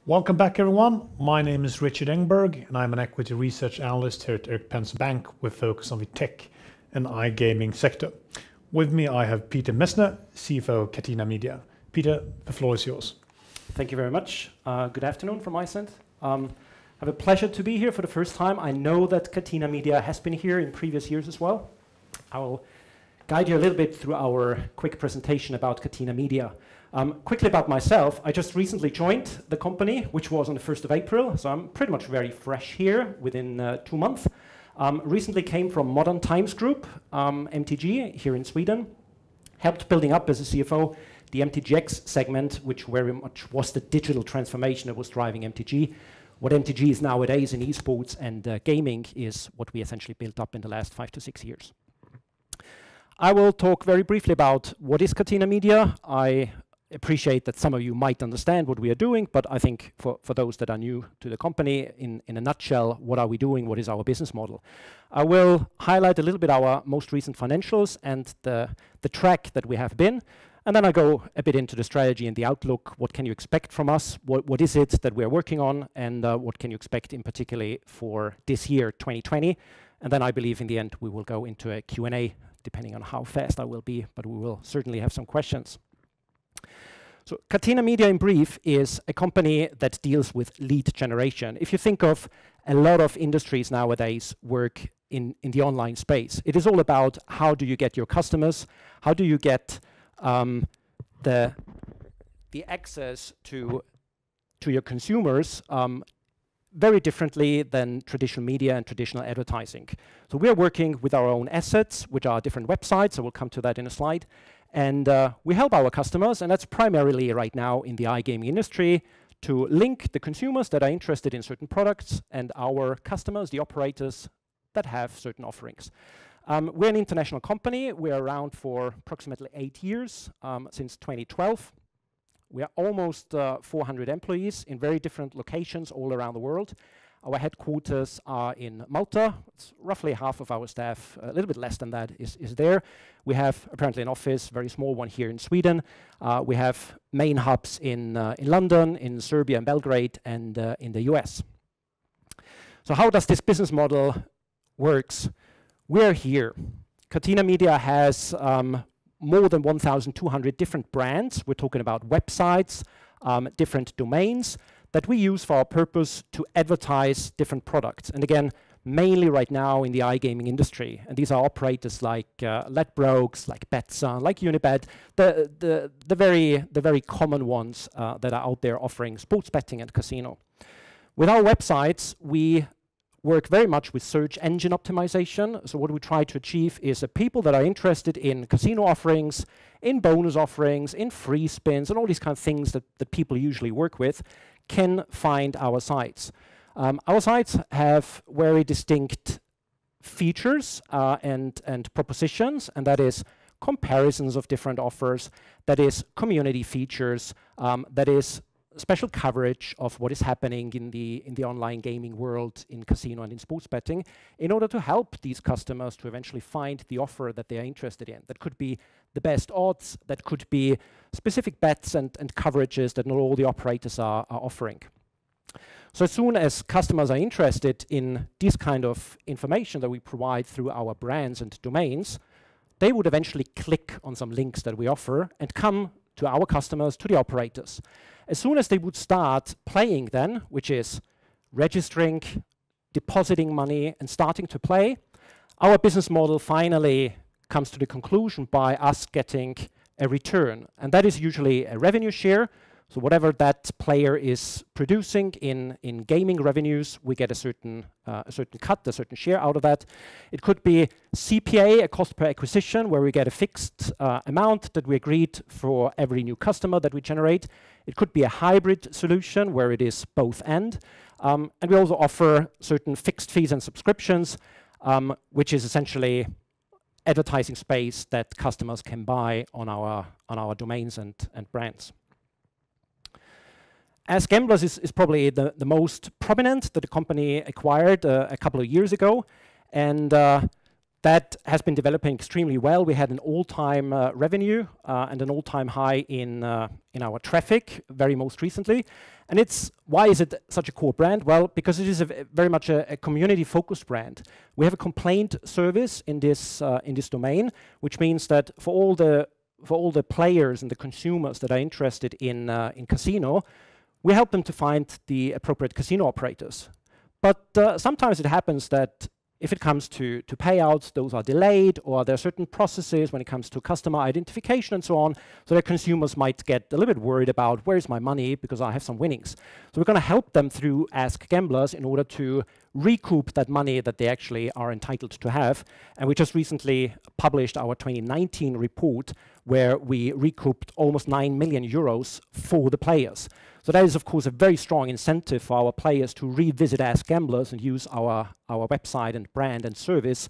Welcome back, everyone. My name is Richard Engberg, and I'm an equity research analyst here at Erik Bank with focus on the tech and iGaming sector. With me, I have Peter Messner, CFO of Catena Media. Peter, the floor is yours. Thank you very much. Good afternoon from my side. I have a pleasure to be here for the first time. I know that Catena Media has been here in previous years as well. I will guide you a little bit through our quick presentation about Catena Media. Quickly about myself, I just recently joined the company, which was on the 1st of April, so I'm pretty much very fresh here within 2 months. Recently came from Modern Times Group, MTG, here in Sweden. Helped building up as a CFO the MTGX segment, which very much was the digital transformation that was driving MTG. What MTG is nowadays in esports and gaming is what we essentially built up in the last 5 to 6 years. I will talk very briefly about what is Catena Media. I appreciate that some of you might understand what we are doing, but I think for those that are new to the company, in a nutshell, what are we doing? What is our business model? I will highlight a little bit our most recent financials and the track that we have been, and then I go a bit into the strategy and the outlook. What can you expect from us? What is it that we're working on? And what can you expect in particular for this year, 2020? And then I believe in the end we will go into a Q&A, depending on how fast I will be, but we will certainly have some questions. So Catena Media in brief is a company that deals with lead generation. If you think of a lot of industries nowadays work in the online space, it is all about how do you get your customers, how do you get the access to your consumers very differently than traditional media and traditional advertising. So we are working with our own assets, which are different websites. I will come to that in a slide. And we help our customers, and that's primarily right now in the iGaming industry, to link the consumers that are interested in certain products and our customers, the operators that have certain offerings. We're an international company. We're around for approximately 8 years, since 2012. We are almost 400 employees in very different locations all around the world. Our headquarters are in Malta. It's roughly half of our staff, a little bit less than that, is there. We have apparently an office, very small one here in Sweden. We have main hubs in London, in Serbia and Belgrade, and in the US. So how does this business model works? We're here. Catena Media has more than 1,200 different brands. We're talking about websites, different domains that we use for our purpose to advertise different products. And again, mainly right now in the iGaming industry. And these are operators like Ladbrokes, like Betsson, like Unibet, the very common ones that are out there offering sports betting and casino. With our websites, we work very much with search engine optimization. So what we try to achieve is that people that are interested in casino offerings, in bonus offerings, in free spins, and all these kind of things that people usually work with, can find our sites. Our sites have very distinct features and propositions, and that is comparisons of different offers, that is community features, that is special coverage of what is happening in the online gaming world, in casino and in sports betting, in order to help these customers to eventually find the offer that they are interested in. That could be the best odds, that could be specific bets and coverages that not all the operators are offering. So as soon as customers are interested in this kind of information that we provide through our brands and domains, they would eventually click on some links that we offer and come to our customers, to the operators. As soon as they would start playing then, which is registering, depositing money, and starting to play, our business model finally comes to the conclusion by us getting a return. And that is usually a revenue share. So whatever that player is producing in gaming revenues, we get a certain cut, a certain share out of that. It could be CPA, a cost per acquisition, where we get a fixed amount that we agreed for every new customer that we generate. It could be a hybrid solution where it is both and. And we also offer certain fixed fees and subscriptions, which is essentially advertising space that customers can buy on our domains and brands. ASKGAMBLERS is probably the most prominent that the company acquired a couple of years ago. And That has been developing extremely well. We had an all-time revenue and an all-time high in our traffic very most recently. And why is it such a core brand? Well, because it is very much a community-focused brand. We have a complaint service in this domain, which means that for all the players and the consumers that are interested in casino, we help them to find the appropriate casino operators. But sometimes it happens that if it comes to payouts, those are delayed, or there are certain processes when it comes to customer identification and so on, so that consumers might get a little bit worried about where's my money because I have some winnings. So we're going to help them through Ask Gamblers in order to recoup that money that they actually are entitled to have. And we just recently published our 2019 report where we recouped almost 9 million euros for the players. So that is, of course, a very strong incentive for our players to revisit Ask Gamblers and use our website and brand and service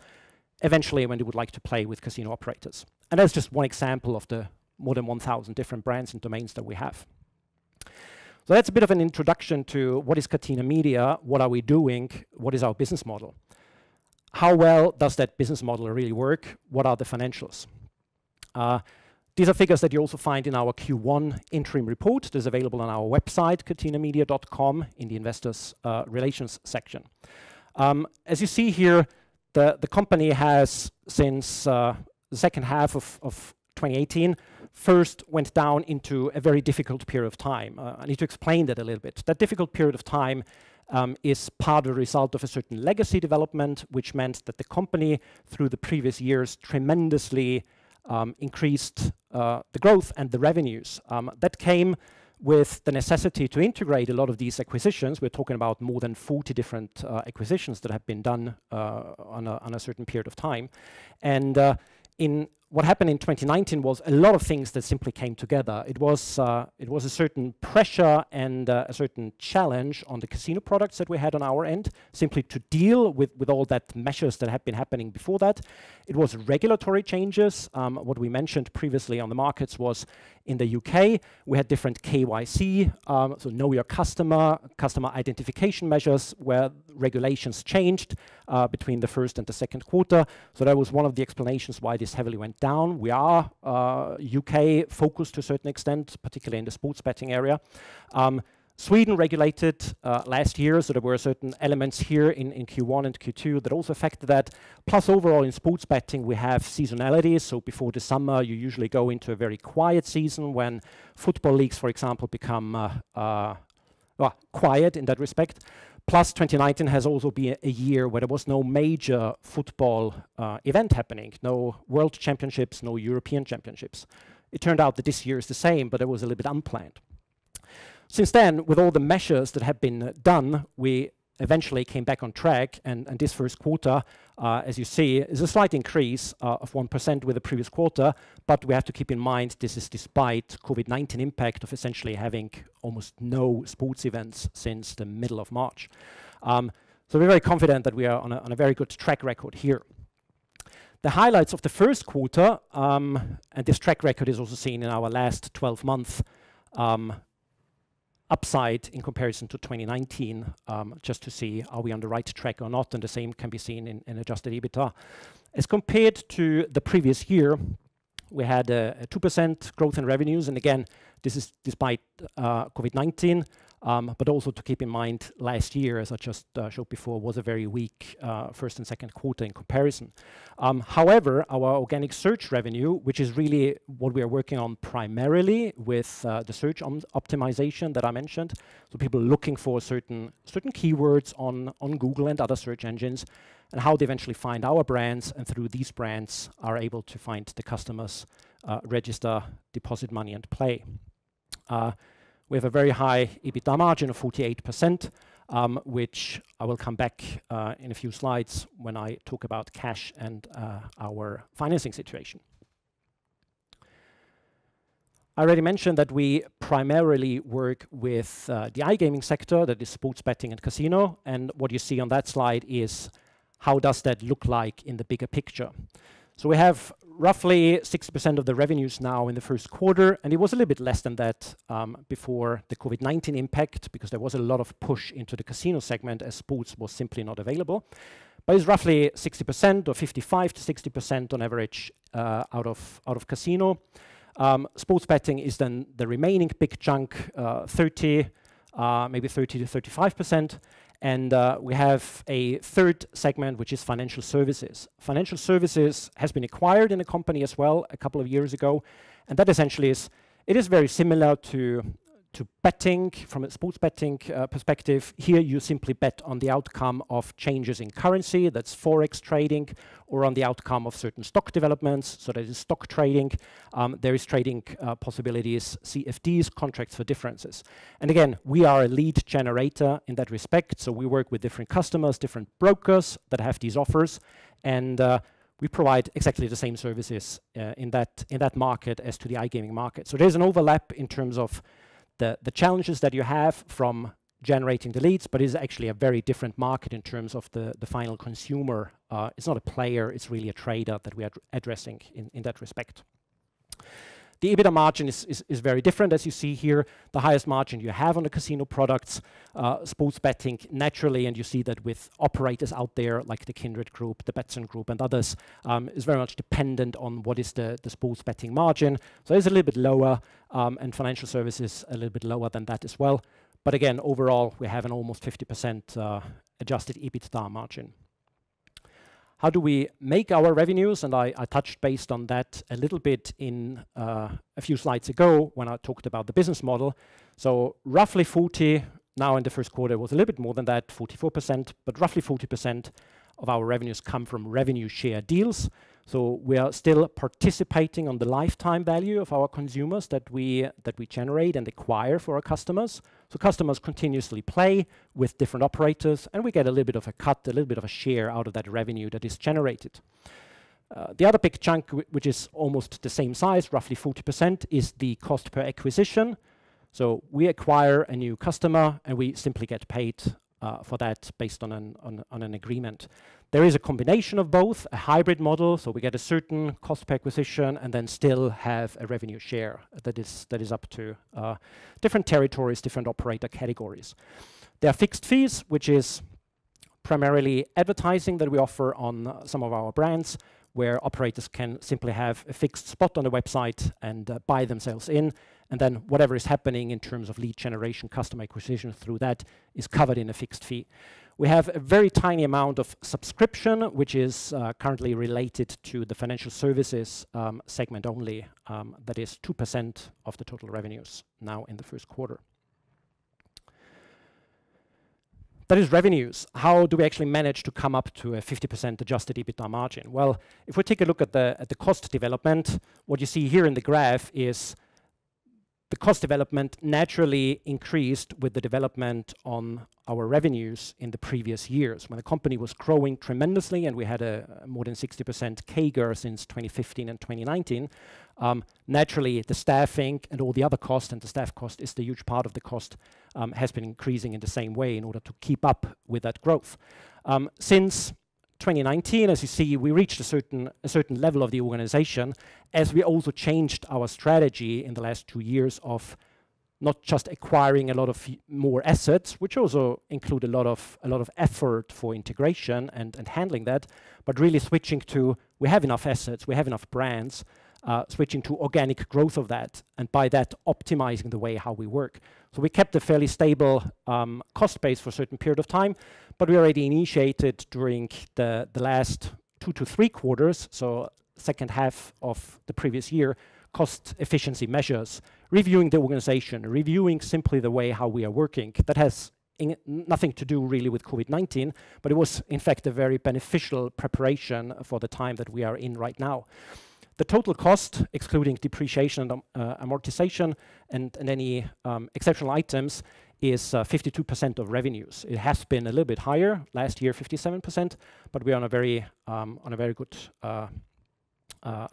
eventually when they would like to play with casino operators. And that's just one example of the more than 1,000 different brands and domains that we have. So that's a bit of an introduction to what is Catena Media, what are we doing, what is our business model. How well does that business model really work? What are the financials? These are figures that you also find in our Q1 interim report. It is available on our website, catenamedia.com, in the Investors Relations section. As you see here, the company has, since the second half of 2018, first went down into a very difficult period of time. I need to explain that a little bit. That difficult period of time is part of the result of a certain legacy development, which meant that the company, through the previous years, tremendously increased the growth and the revenues. That came with the necessity to integrate a lot of these acquisitions. We're talking about more than 40 different acquisitions that have been done on a certain period of time. And what happened in 2019 was a lot of things that simply came together. It was a certain pressure and a certain challenge on the casino products that we had on our end, simply to deal with all that measures that had been happening before that. It was regulatory changes. What we mentioned previously on the markets was in the UK, we had different KYC, so know your customer identification measures, where regulations changed between the first and the second quarter. So that was one of the explanations why this heavily went down. We are UK focused to a certain extent, particularly in the sports betting area. Sweden regulated last year, so there were certain elements here in Q1 and Q2 that also affected that. Plus, overall in sports betting, we have seasonality. So before the summer, you usually go into a very quiet season when football leagues, for example, become quiet in that respect. Plus, 2019 has also been a year where there was no major football event happening, no World Championships, no European Championships. It turned out that this year is the same, but it was a little bit unplanned. Since then, with all the measures that have been done, we eventually came back on track, and this first quarter, as you see, is a slight increase of 1% with the previous quarter, but we have to keep in mind this is despite COVID-19 impact of essentially having almost no sports events since the middle of March. So we're very confident that we are on a very good track record here. The highlights of the first quarter, and this track record is also seen in our last 12 months, upside in comparison to 2019, just to see are we on the right track or not, and the same can be seen in adjusted EBITDA. As compared to the previous year, we had a 2% growth in revenues, and again, this is despite COVID-19, but also to keep in mind last year, as I just showed before, was a very weak first and second quarter in comparison. However, our organic search revenue, which is really what we are working on primarily with the search optimization that I mentioned, so people looking for certain keywords on Google and other search engines, and how they eventually find our brands, and through these brands are able to find the customers, register, deposit money, and play. We have a very high EBITDA margin of 48%, which I will come back in a few slides when I talk about cash and our financing situation. I already mentioned that we primarily work with the iGaming sector, that is sports betting and casino, and what you see on that slide is how does that look like in the bigger picture. So we have roughly 60% of the revenues now in the first quarter, and it was a little bit less than that before the COVID-19 impact, because there was a lot of push into the casino segment as sports was simply not available. but it's roughly 60% or 55 to 60% on average out of casino. Sports betting is then the remaining big chunk, maybe 30 to 35%. And we have a third segment, which is financial services. Financial services has been acquired in a company as well a couple of years ago. And that essentially it is very similar to betting from a sports betting perspective. Here you simply bet on the outcome of changes in currency, that's forex trading, or on the outcome of certain stock developments, so that is stock trading. There is trading possibilities, CFDs, contracts for differences. And again, we are a lead generator in that respect, so we work with different customers, different brokers that have these offers, and we provide exactly the same services in that market as to the iGaming market. So there's an overlap in terms of the challenges that you have from generating the leads, but it's actually a very different market in terms of the final consumer. It's not a player, it's really a trader that we are addressing in that respect. The EBITDA margin is very different, as you see here. The highest margin you have on the casino products, sports betting naturally, and you see that with operators out there like the Kindred Group, the Betsson Group, and others, is very much dependent on what is the sports betting margin. So it's a little bit lower, and financial services a little bit lower than that as well. But again, overall, we have an almost 50% adjusted EBITDA margin. How do we make our revenues? And I touched based on that a little bit in a few slides ago when I talked about the business model. So roughly 40, now in the first quarter was a little bit more than that, 44%, but roughly 40% of our revenues come from revenue share deals. So we are still participating on the lifetime value of our consumers that we generate and acquire for our customers. So customers continuously play with different operators, and we get a little bit of a cut, a little bit of a share out of that revenue that is generated. The other big chunk, which is almost the same size, roughly 40%, is the cost per acquisition. So we acquire a new customer, and we simply get paid for that based on an agreement. There is a combination of both, a hybrid model, so we get a certain cost per acquisition and then still have a revenue share that is up to different territories, different operator categories. There are fixed fees, which is primarily advertising that we offer on some of our brands, where operators can simply have a fixed spot on the website and buy themselves in, and then whatever is happening in terms of lead generation, customer acquisition through that is covered in a fixed fee. We have a very tiny amount of subscription, which is currently related to the financial services segment only. That is 2% of the total revenues now in the first quarter. That is revenues. How do we actually manage to come up to a 50% adjusted EBITDA margin? Well, if we take a look at the cost development, what you see here in the graph is the cost development naturally increased with the development on our revenues in the previous years. When the company was growing tremendously and we had a more than 60% CAGR since 2015 and 2019, naturally the staffing and all the other costs, and the staff cost is the huge part of the cost, has been increasing in the same way in order to keep up with that growth. Since 2019, as you see, we reached a certain level of the organization as we also changed our strategy in the last 2 years of not just acquiring a lot of more assets, which also include a lot of effort for integration and handling that, but really switching to, we have enough assets, we have enough brands, switching to organic growth of that, and by that optimizing the way how we work. So we kept a fairly stable cost base for a certain period of time, but we already initiated during the last 2 to 3 quarters, so second half of the previous year, cost efficiency measures, reviewing the organization, reviewing simply the way how we are working. That has nothing to do really with COVID-19, but it was in fact a very beneficial preparation for the time that we are in right now. The total cost, excluding depreciation and amortization and any exceptional items, is 52% of revenues. It has been a little bit higher, last year 57%, but we are on a very good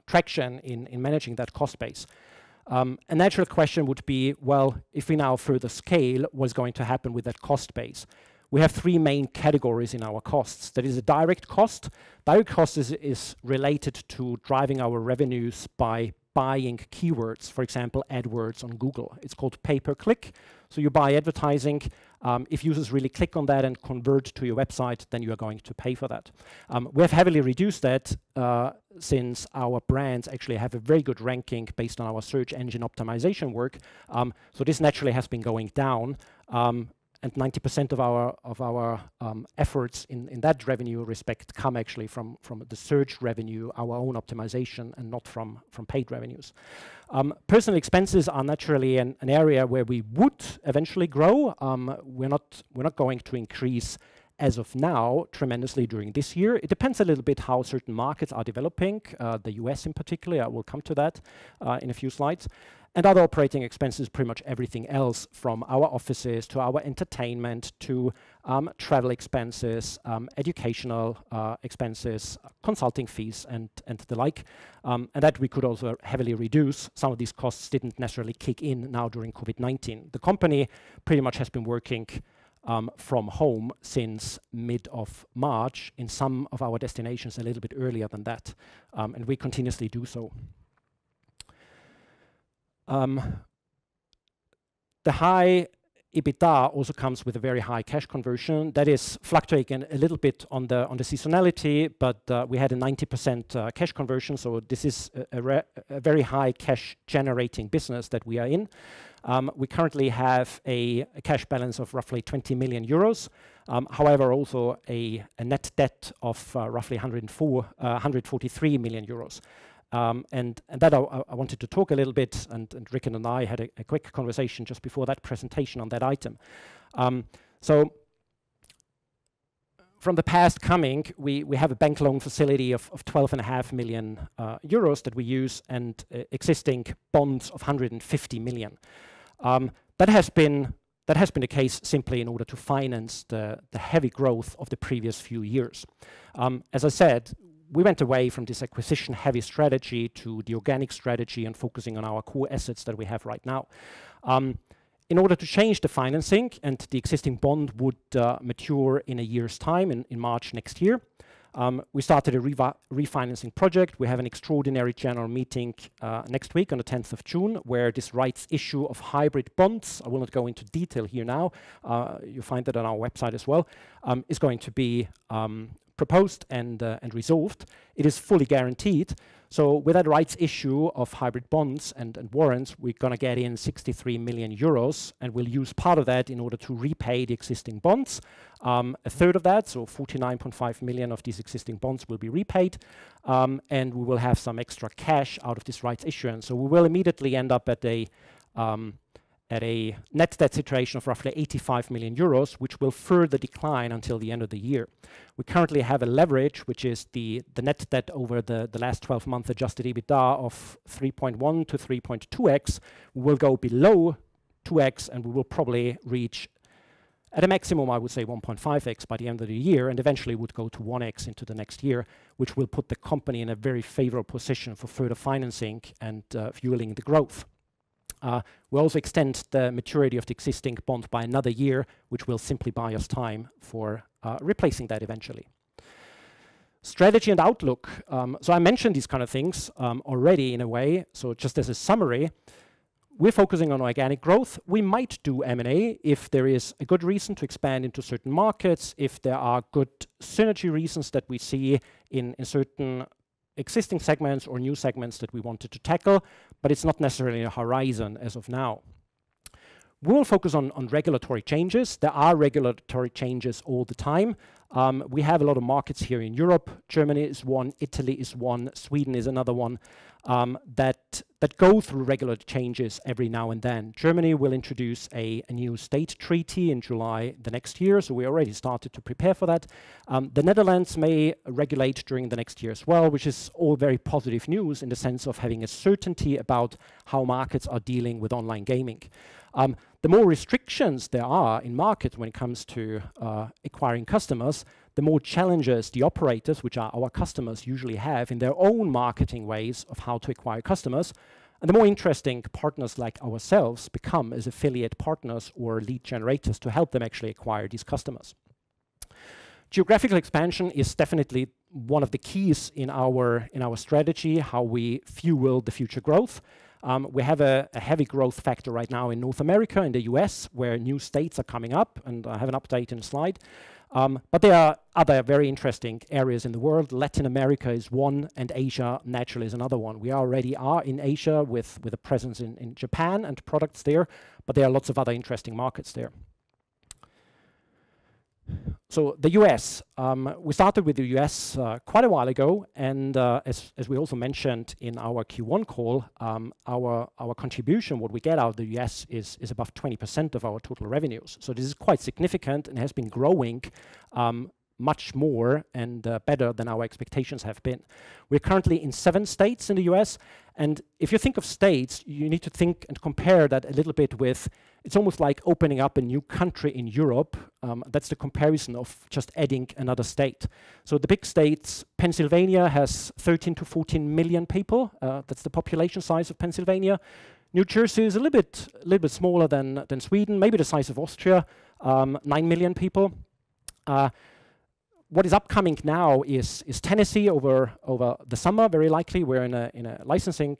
traction in managing that cost base. A natural question would be, well, if we now further scale, what's going to happen with that cost base? We have 3 main categories in our costs. That is a direct cost. Direct cost is related to driving our revenues by buying keywords, for example, AdWords on Google. It's called pay-per-click. So you buy advertising If users really click on that and convert to your website, then you are going to pay for that. We have heavily reduced that since our brands actually have a very good ranking based on our search engine optimization work. So this naturally has been going down. And 90% of our efforts in that revenue respect come actually from the search revenue, our own optimization, and not from paid revenues. Personal expenses are naturally an area where we would eventually grow. We're not going to increase as of now tremendously during this year. It depends a little bit how certain markets are developing, the US in particular. I will come to that in a few slides. And other operating expenses, pretty much everything else, from our offices to our entertainment to travel expenses, educational expenses, consulting fees, and the like. And that we could also heavily reduce. Some of these costs didn't necessarily kick in now during COVID-19. The company pretty much has been working from home since mid of March, in some of our destinations a little bit earlier than that. And we continuously do so. The high EBITDA also comes with a very high cash conversion. That is fluctuating a little bit on the seasonality, but we had a 90% cash conversion, so this is a very high cash generating business that we are in. We currently have a cash balance of roughly 20 million euros. However, also a net debt of roughly 143 million euros. And that I wanted to talk a little bit, and Rick and I had a quick conversation just before that presentation on that item. So from the past coming, we have a bank loan facility of 12.5 million euros that we use, and existing bonds of 150 million. That has been the case simply in order to finance the heavy growth of the previous few years. As I said, we went away from this acquisition-heavy strategy to the organic strategy and focusing on our core assets that we have right now. In order to change the financing, and the existing bond would mature in a year's time, in March next year, we started a refinancing project. We have an extraordinary general meeting next week on the 10th of June, where this rights issue of hybrid bonds, I will not go into detail here now, you'll find that on our website as well, is going to be proposed and resolved. It is fully guaranteed. So with that rights issue of hybrid bonds and warrants, we're going to get in 63 million euros, and we'll use part of that in order to repay the existing bonds. A third of that, so 49.5 million of these existing bonds, will be repaid, and we will have some extra cash out of this rights issuance. So we will immediately end up at a net debt situation of roughly 85 million euros, which will further decline until the end of the year. We currently have a leverage, which is the net debt over the last 12-month adjusted EBITDA of 3.1 to 3.2x. We will go below 2x, and we will probably reach, at a maximum, I would say 1.5x by the end of the year, and eventually would go to 1x into the next year, which will put the company in a very favorable position for further financing and fueling the growth. We also extend the maturity of the existing bond by another year, which will simply buy us time for replacing that eventually. Strategy and outlook. So I mentioned these kind of things already in a way. So just as a summary, we're focusing on organic growth. We might do M&A if there is a good reason to expand into certain markets, if there are good synergy reasons that we see in certain existing segments or new segments that we wanted to tackle, but it's not necessarily a horizon as of now. We'll focus on regulatory changes. There are regulatory changes all the time. We have a lot of markets here in Europe. Germany is one, Italy is one, Sweden is another one, that go through regular changes every now and then. Germany will introduce a new state treaty in July the next year, so we already started to prepare for that. The Netherlands may regulate during the next year as well, which is all very positive news in the sense of having a certainty about how markets are dealing with online gaming. The more restrictions there are in markets when it comes to acquiring customers, the more challenges the operators, which are our customers, usually have in their own marketing ways of how to acquire customers. And the more interesting partners like ourselves become as affiliate partners or lead generators to help them actually acquire these customers. Geographical expansion is definitely one of the keys in our strategy, how we fuel the future growth. We have a heavy growth factor right now in North America, in the US, where new states are coming up, and I have an update in a slide. But there are other very interesting areas in the world. Latin America is one, and Asia naturally is another one. We already are in Asia with a presence in Japan and products there, but there are lots of other interesting markets there. So the US, we started with the US quite a while ago, and as we also mentioned in our Q1 call, our contribution, what we get out of the US is above 20% of our total revenues. So this is quite significant and has been growing much more and better than our expectations have been. We're currently in 7 states in the US, and if you think of states, you need to think and compare that a little bit with, it's almost like opening up a new country in Europe. That's the comparison of just adding another state. So the big states, Pennsylvania has 13 to 14 million people. That's the population size of Pennsylvania. New Jersey is a little bit smaller than Sweden, maybe the size of Austria, 9 million people. What is upcoming now is Tennessee over the summer, very likely. We're in a licensing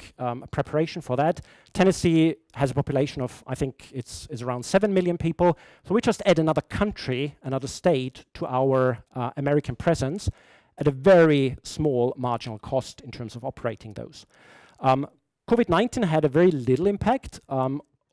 preparation for that. Tennessee has a population of, I think it's around 7 million people. So we just add another country, another state to our American presence at a very small marginal cost in terms of operating those. COVID-19 had a very little impact,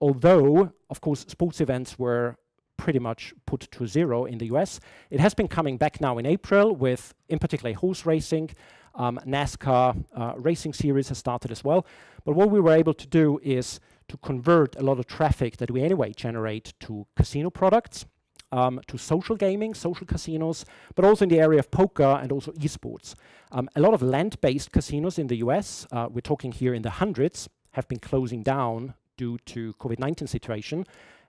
although, of course, sports events were pretty much put to zero in the US. It has been coming back now in April with, in particular, horse racing. NASCAR racing series has started as well. But what we were able to do is to convert a lot of traffic that we anyway generate to casino products, to social gaming, social casinos, but also in the area of poker and also esports. A lot of land-based casinos in the US, we're talking here in the hundreds, have been closing down due to COVID-19 situation.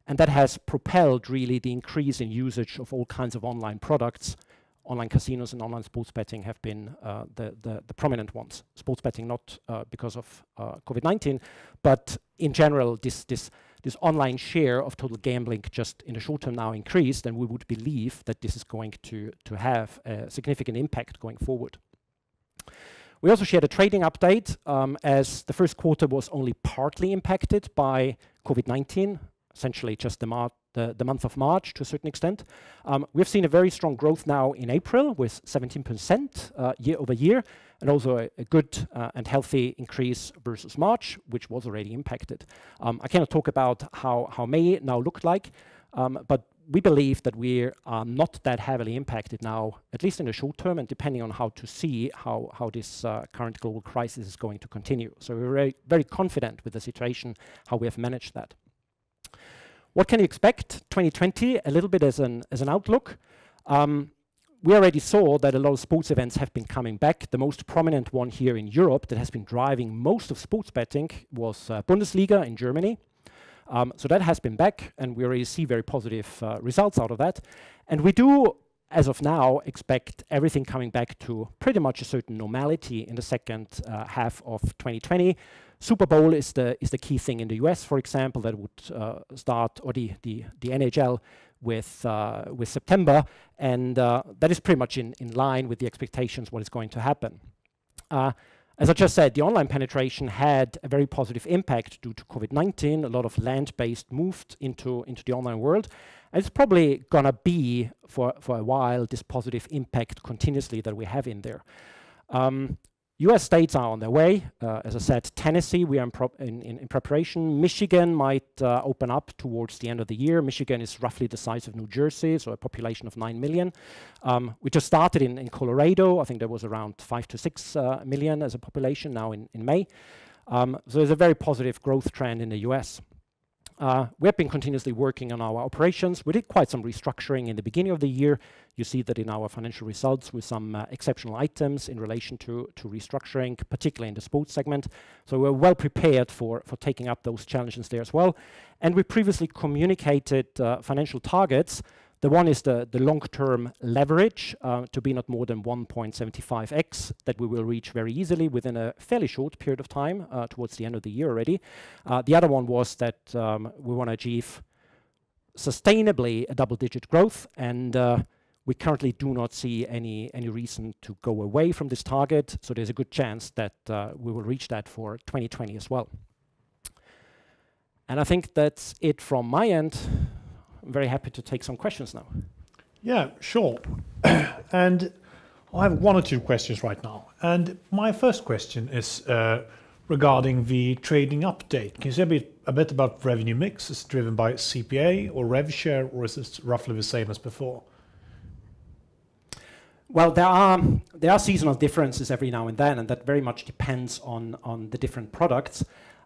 And that has propelled really the increase in usage of all kinds of online products. Online casinos and online sports betting have been the prominent ones. Sports betting not because of COVID-19, but in general, this online share of total gambling just in the short term now increased, and we would believe that this is going to have a significant impact going forward. We also shared a trading update as the first quarter was only partly impacted by COVID-19. Essentially just the month of March to a certain extent. We've seen a very strong growth now in April with 17% year over year, and also a good and healthy increase versus March, which was already impacted. I cannot talk about how May now looked like, but we believe that we are not that heavily impacted now, at least in the short term, and depending on how to see how this current global crisis is going to continue. So we're very, very confident with the situation, how we have managed that. What can you expect 2020? A little bit as an outlook. We already saw that a lot of sports events have been coming back. The most prominent one here in Europe that has been driving most of sports betting was Bundesliga in Germany. So that has been back, and we already see very positive results out of that. And we do, as of now, expect everything coming back to pretty much a certain normality in the second half of 2020. Super Bowl is the key thing in the US, for example, that would start, or the NHL with September, and that is pretty much in line with the expectations what is going to happen. As I just said, the online penetration had a very positive impact due to COVID-19. A lot of land-based moved into the online world, and it's probably gonna be for a while this positive impact continuously that we have in there. US states are on their way. As I said, Tennessee, we are in preparation. Michigan might open up towards the end of the year. Michigan is roughly the size of New Jersey, so a population of 9 million. We just started in Colorado. I think there was around 5 to 6 million as a population now in May. So there's a very positive growth trend in the US. We have been continuously working on our operations. We did quite some restructuring in the beginning of the year. You see that in our financial results with some exceptional items in relation to restructuring, particularly in the sports segment. So we're well prepared for taking up those challenges there as well. And we previously communicated financial targets. The one is the long-term leverage to be not more than 1.75x, that we will reach very easily within a fairly short period of time towards the end of the year already. The other one was that we want to achieve sustainably a double-digit growth, and we currently do not see any reason to go away from this target, so there's a good chance that we will reach that for 2020 as well. And I think that's it from my end. I'm very happy to take some questions now. Yeah, sure. And I have one or two questions right now. And my first question is regarding the trading update. Can you say a bit about revenue mix? Is it driven by CPA or rev share, or is it roughly the same as before? Well, there are seasonal differences every now and then, and that very much depends on the different products.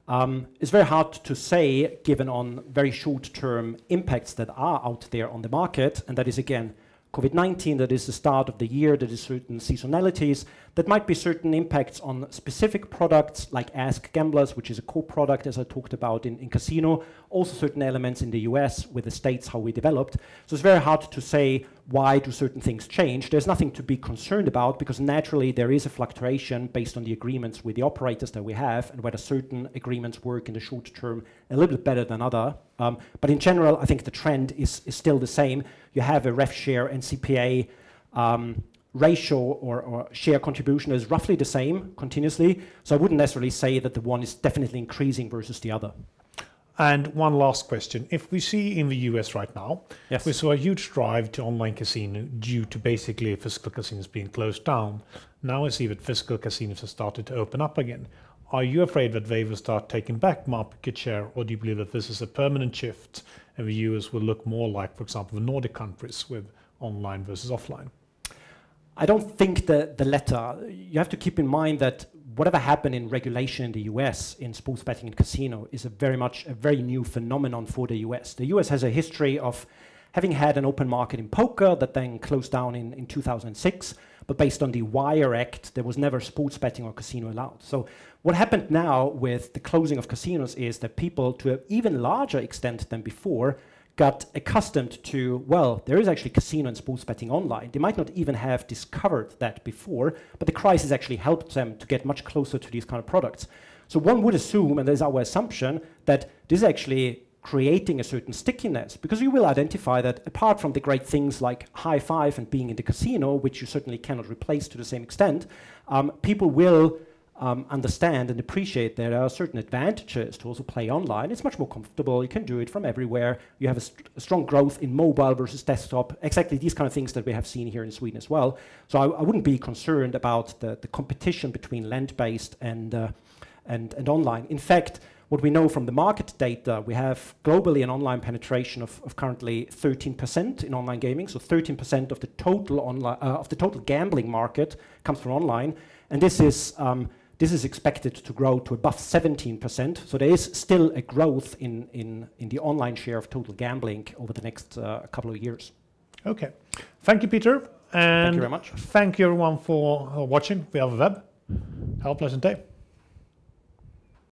It's very hard to say, given on very short-term impacts that are out there on the market, and that is, again, COVID-19, that is the start of the year, that is certain seasonalities, that might be certain impacts on specific products like ASKGAMBLERS, which is a core product, as I talked about in casino, also certain elements in the US with the states, how we developed. So it's very hard to say why do certain things change. There's nothing to be concerned about because naturally there is a fluctuation based on the agreements with the operators that we have and whether certain agreements work in the short term a little bit better than other. But in general, I think the trend is still the same. You have a ref share and CPA ratio or share contribution is roughly the same continuously. So I wouldn't necessarily say that the one is definitely increasing versus the other. And one last question. If we see in the US right now, yes, we saw a huge drive to online casino due to basically physical casinos being closed down. Now I see that physical casinos have started to open up again. Are you afraid that they will start taking back market share, or do you believe that this is a permanent shift and the US will look more like, for example, the Nordic countries with online versus offline? I don't think the latter. You have to keep in mind that whatever happened in regulation in the US in sports betting and casino is very much a very new phenomenon for the US. The US has a history of having had an open market in poker that then closed down in 2006, but based on the Wire Act, there was never sports betting or casino allowed. So what happened now with the closing of casinos is that people, to an even larger extent than before, got accustomed to, well, there is actually casino and sports betting online. They might not even have discovered that before, but the crisis actually helped them to get much closer to these kind of products. So one would assume, and there's our assumption, that this is actually creating a certain stickiness, because you will identify that apart from the great things like high five and being in the casino, which you certainly cannot replace to the same extent, people will understand and appreciate there are certain advantages to also play online. It's much more comfortable. You can do it from everywhere. You have a strong growth in mobile versus desktop, exactly these kind of things that we have seen here in Sweden as well. So I wouldn't be concerned about the competition between land-based and online. In fact, what we know from the market data, we have globally an online penetration of currently 13% in online gaming. So 13% of the total gambling market comes from online, and this is expected to grow to above 17%. So there is still a growth in the online share of total gambling over the next couple of years. Okay, thank you, Peter, and thank you very much. Thank you everyone for watching via the web. Have a pleasant day.